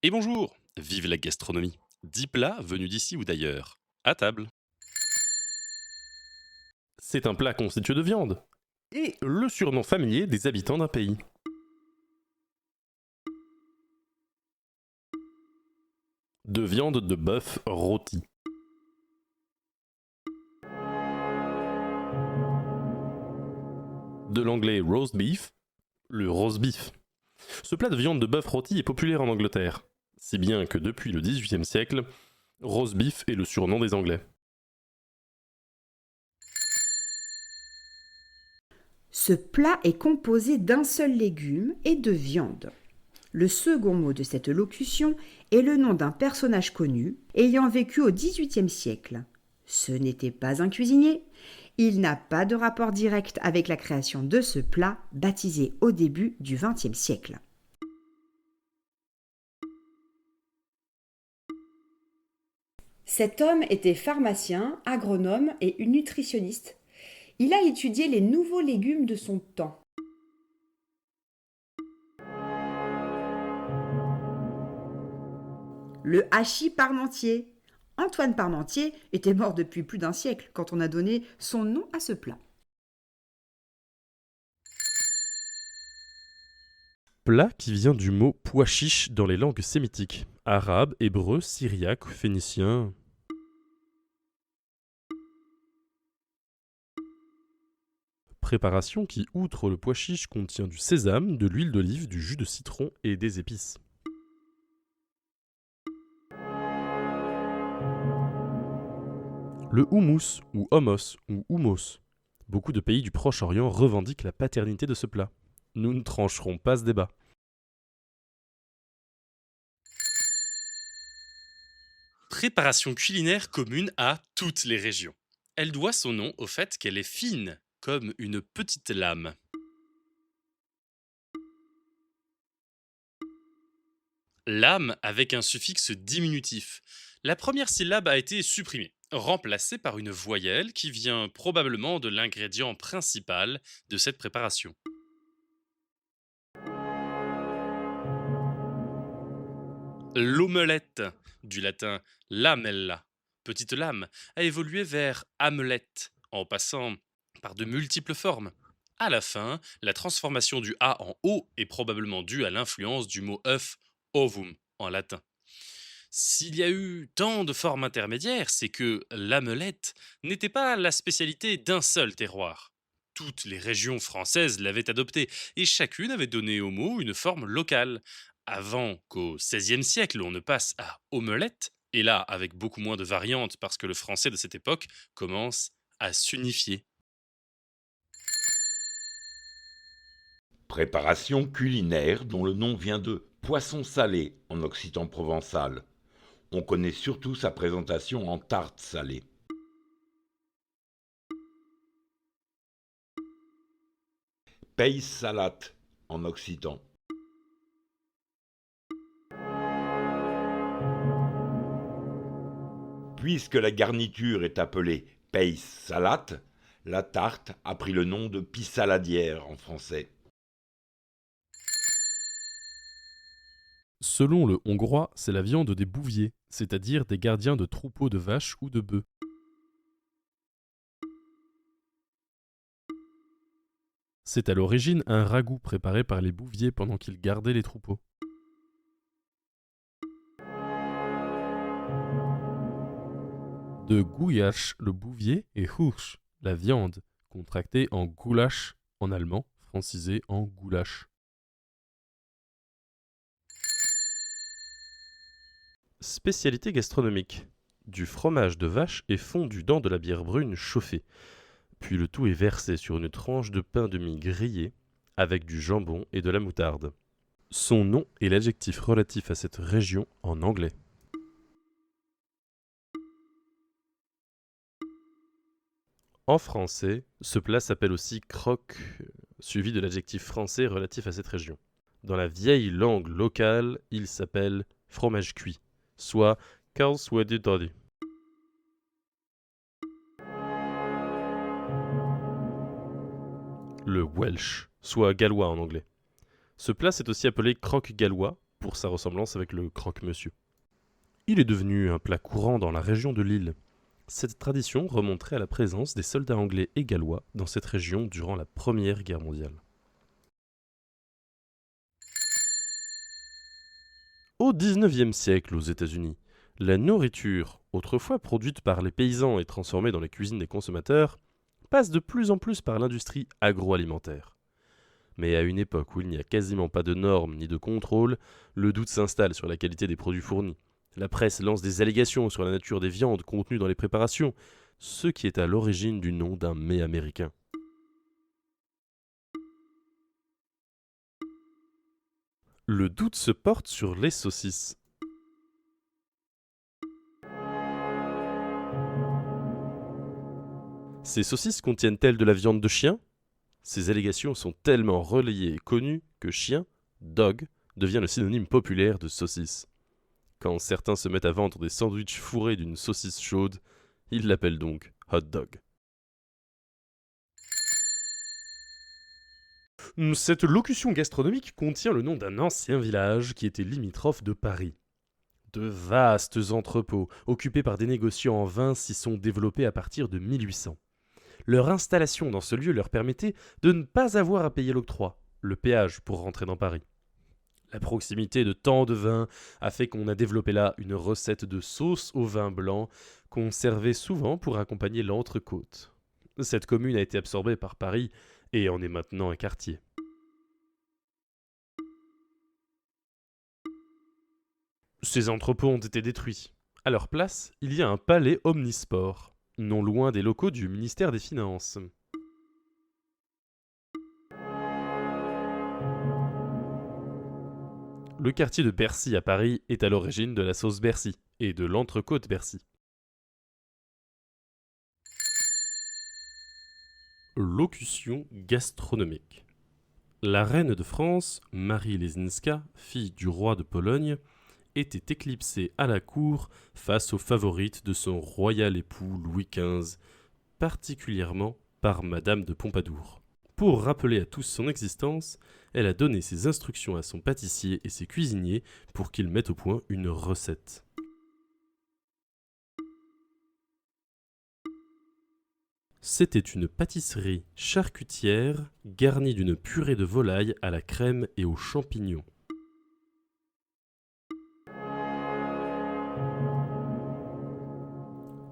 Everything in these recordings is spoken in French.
Et bonjour, vive la gastronomie. 10 plats venus d'ici ou d'ailleurs. À table. C'est un plat constitué de viande et le surnom familier des habitants d'un pays. De viande de bœuf rôti. De l'anglais roast beef, le roast beef. Ce plat de viande de bœuf rôti est populaire en Angleterre, si bien que depuis le XVIIIe siècle, roast beef est le surnom des Anglais. Ce plat est composé d'un seul légume et de viande. Le second mot de cette locution est le nom d'un personnage connu ayant vécu au XVIIIe siècle. Ce n'était pas un cuisinier. Il n'a pas de rapport direct avec la création de ce plat baptisé au début du XXe siècle. Cet homme était pharmacien, agronome et nutritionniste. Il a étudié les nouveaux légumes de son temps. Le hachis parmentier. Antoine Parmentier était mort depuis plus d'un siècle quand on a donné son nom à ce plat. Plat qui vient du mot pois chiche dans les langues sémitiques, arabe, hébreu, syriaque, phénicien. Préparation qui, outre le pois chiche, contient du sésame, de l'huile d'olive, du jus de citron et des épices. Le houmous ou hummus. Beaucoup de pays du Proche-Orient revendiquent la paternité de ce plat. Nous ne trancherons pas ce débat. Préparation culinaire commune à toutes les régions. Elle doit son nom au fait qu'elle est fine, comme une petite lame. Lame avec un suffixe diminutif. La première syllabe a été supprimée, remplacée par une voyelle qui vient probablement de l'ingrédient principal de cette préparation. L'omelette, du latin lamella, petite lame, a évolué vers amelette, en passant par de multiples formes. À la fin, la transformation du A en O est probablement due à l'influence du mot œuf, ovum, en latin. S'il y a eu tant de formes intermédiaires, c'est que l'amelette n'était pas la spécialité d'un seul terroir. Toutes les régions françaises l'avaient adoptée et chacune avait donné au mot une forme locale, avant qu'au XVIe siècle on ne passe à omelette, et là avec beaucoup moins de variantes parce que le français de cette époque commence à s'unifier. Préparation culinaire dont le nom vient de poisson salé en occitan provençal. On connaît surtout sa présentation en tarte salée. Peis salat en occitan. Puisque la garniture est appelée peis salat, la tarte a pris le nom de pissaladière en français. Selon le hongrois, c'est la viande des bouviers, c'est-à-dire des gardiens de troupeaux de vaches ou de bœufs. C'est à l'origine un ragoût préparé par les bouviers pendant qu'ils gardaient les troupeaux. De goulash, le bouvier, et hursch, la viande, contractée en goulash en allemand, francisé en goulash. Spécialité gastronomique. Du fromage de vache est fondu dans de la bière brune chauffée. Puis le tout est versé sur une tranche de pain de mie grillé avec du jambon et de la moutarde. Son nom est l'adjectif relatif à cette région en anglais. En français, ce plat s'appelle aussi croque, suivi de l'adjectif français relatif à cette région. Dans la vieille langue locale, il s'appelle fromage cuit, soit kalswedidodi. Le Welsh, soit gallois en anglais. Ce plat s'est aussi appelé croque gallois pour sa ressemblance avec le croque-monsieur. Il est devenu un plat courant dans la région de Lille. Cette tradition remonterait à la présence des soldats anglais et gallois dans cette région durant la Première Guerre mondiale. Au XIXe siècle, aux États-Unis, la nourriture, autrefois produite par les paysans et transformée dans les cuisines des consommateurs, passe de plus en plus par l'industrie agroalimentaire. Mais à une époque où il n'y a quasiment pas de normes ni de contrôle, le doute s'installe sur la qualité des produits fournis. La presse lance des allégations sur la nature des viandes contenues dans les préparations, ce qui est à l'origine du nom d'un mets américain. Le doute se porte sur les saucisses. Ces saucisses contiennent-elles de la viande de chien ? Ces allégations sont tellement relayées et connues que chien, dog, devient le synonyme populaire de saucisse. Quand certains se mettent à vendre des sandwichs fourrés d'une saucisse chaude, ils l'appellent donc hot dog. Cette locution gastronomique contient le nom d'un ancien village qui était limitrophe de Paris. De vastes entrepôts, occupés par des négociants en vin, s'y sont développés à partir de 1800. Leur installation dans ce lieu leur permettait de ne pas avoir à payer l'octroi, le péage pour rentrer dans Paris. La proximité de tant de vins a fait qu'on a développé là une recette de sauce au vin blanc qu'on servait souvent pour accompagner l'entrecôte. Cette commune a été absorbée par Paris et en est maintenant un quartier. Ces entrepôts ont été détruits. À leur place, il y a un palais omnisport, non loin des locaux du ministère des Finances. Le quartier de Bercy à Paris est à l'origine de la sauce Bercy et de l'entrecôte Bercy. Locution gastronomique. La reine de France, Marie Lesinska, fille du roi de Pologne, était éclipsée à la cour face aux favorites de son royal époux Louis XV, particulièrement par Madame de Pompadour. Pour rappeler à tous son existence, elle a donné ses instructions à son pâtissier et ses cuisiniers pour qu'ils mettent au point une recette. C'était une pâtisserie charcutière garnie d'une purée de volaille à la crème et aux champignons.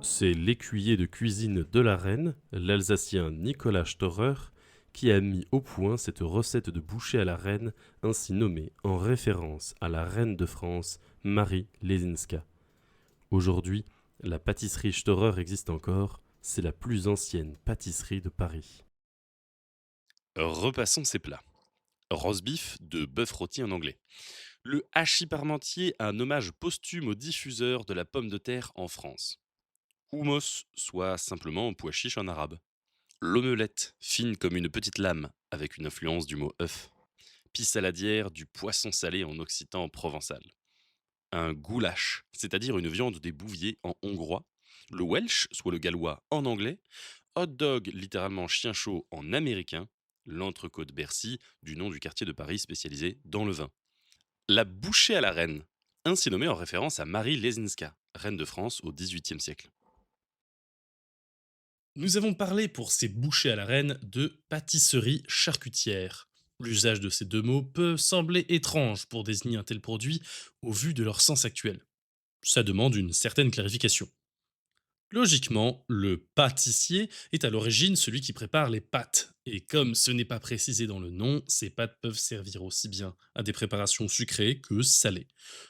C'est l'écuyer de cuisine de la reine, l'Alsacien Nicolas Storer, qui a mis au point cette recette de bouchée à la reine, ainsi nommée en référence à la reine de France, Marie Lesinska. Aujourd'hui, la pâtisserie Storer existe encore, c'est la plus ancienne pâtisserie de Paris. Repassons ces plats. Roast beef de bœuf rôti en anglais. Le hachis parmentier, un hommage posthume au diffuseur de la pomme de terre en France. Hummus, soit simplement pois chiche en arabe. L'omelette, fine comme une petite lame, avec une influence du mot œuf. Pie saladière, du poisson salé en occitan provençal. Un goulash, c'est-à-dire une viande des bouviers en hongrois. Le Welsh, soit le gallois en anglais. Hot dog, littéralement chien chaud en américain. L'entrecôte Bercy, du nom du quartier de Paris spécialisé dans le vin. La bouchée à la reine, ainsi nommée en référence à Marie Lesinska, reine de France au XVIIIe siècle. Nous avons parlé pour ces bouchées à la reine de pâtisserie charcutière. L'usage de ces deux mots peut sembler étrange pour désigner un tel produit au vu de leur sens actuel. Ça demande une certaine clarification. Logiquement, le pâtissier est à l'origine celui qui prépare les pâtes. Et comme ce n'est pas précisé dans le nom, ces pâtes peuvent servir aussi bien à des préparations sucrées que salées.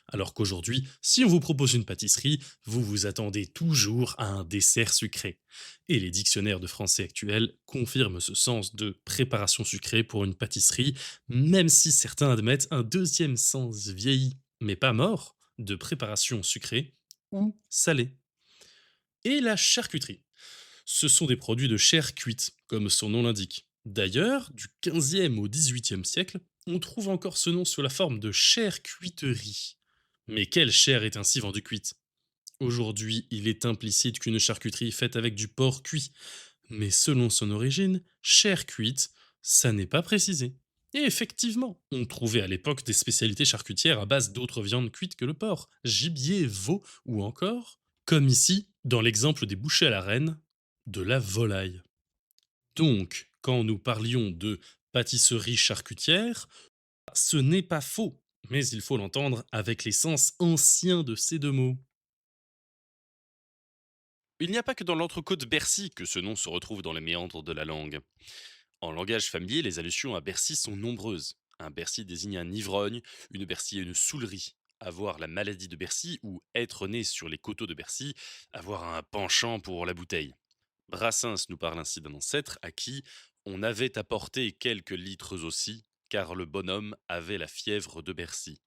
Alors qu'aujourd'hui, si on vous propose une pâtisserie, vous vous attendez toujours à un dessert sucré. Et les dictionnaires de français actuels confirment ce sens de préparation sucrée pour une pâtisserie, même si certains admettent un deuxième sens vieilli, mais pas mort, de préparation sucrée ou salée. Et la charcuterie. Ce sont des produits de chair cuite, comme son nom l'indique. D'ailleurs, du 15e au 18e siècle, on trouve encore ce nom sous la forme de charcuterie. Mais quelle chair est ainsi vendue cuite? Aujourd'hui, il est implicite qu'une charcuterie est faite avec du porc cuit. Mais selon son origine, chair cuite, ça n'est pas précisé. Et effectivement, on trouvait à l'époque des spécialités charcutières à base d'autres viandes cuites que le porc, gibier, veau ou encore, comme ici, dans l'exemple des bouchées à la reine, de la volaille. Donc, quand nous parlions de pâtisserie charcutière, ce n'est pas faux, mais il faut l'entendre avec les sens anciens de ces deux mots. Il n'y a pas que dans l'entrecôte de Bercy que ce nom se retrouve dans les méandres de la langue. En langage familier, les allusions à Bercy sont nombreuses. Un Bercy désigne un ivrogne, une Bercy est une saoulerie. Avoir la maladie de Bercy ou être né sur les coteaux de Bercy, avoir un penchant pour la bouteille. Brassens nous parle ainsi d'un ancêtre à qui on avait apporté quelques litres aussi, car le bonhomme avait la fièvre de Bercy.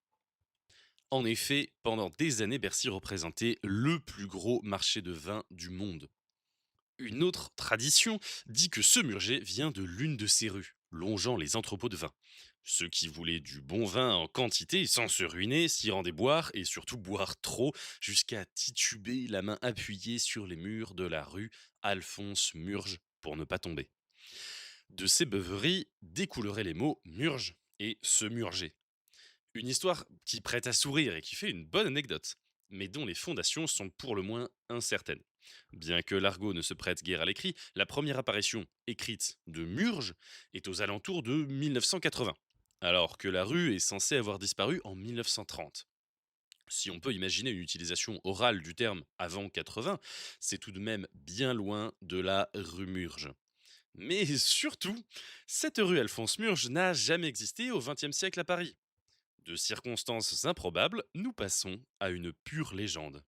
En effet, pendant des années, Bercy représentait le plus gros marché de vin du monde. Une autre tradition dit que ce Murger vient de l'une de ces rues, longeant les entrepôts de vin. Ceux qui voulaient du bon vin en quantité sans se ruiner s'y rendaient boire et surtout boire trop jusqu'à tituber la main appuyée sur les murs de la rue Alphonse Murge pour ne pas tomber. De ces beuveries découleraient les mots Murge et se murger. Une histoire qui prête à sourire et qui fait une bonne anecdote, mais dont les fondations sont pour le moins incertaines. Bien que l'argot ne se prête guère à l'écrit, la première apparition écrite de Murge est aux alentours de 1980, alors que la rue est censée avoir disparu en 1930. Si on peut imaginer une utilisation orale du terme avant 80, c'est tout de même bien loin de la rue Murge. Mais surtout, cette rue Alphonse Murge n'a jamais existé au XXe siècle à Paris. De circonstances improbables, nous passons à une pure légende.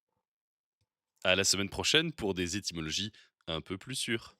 À la semaine prochaine pour des étymologies un peu plus sûres.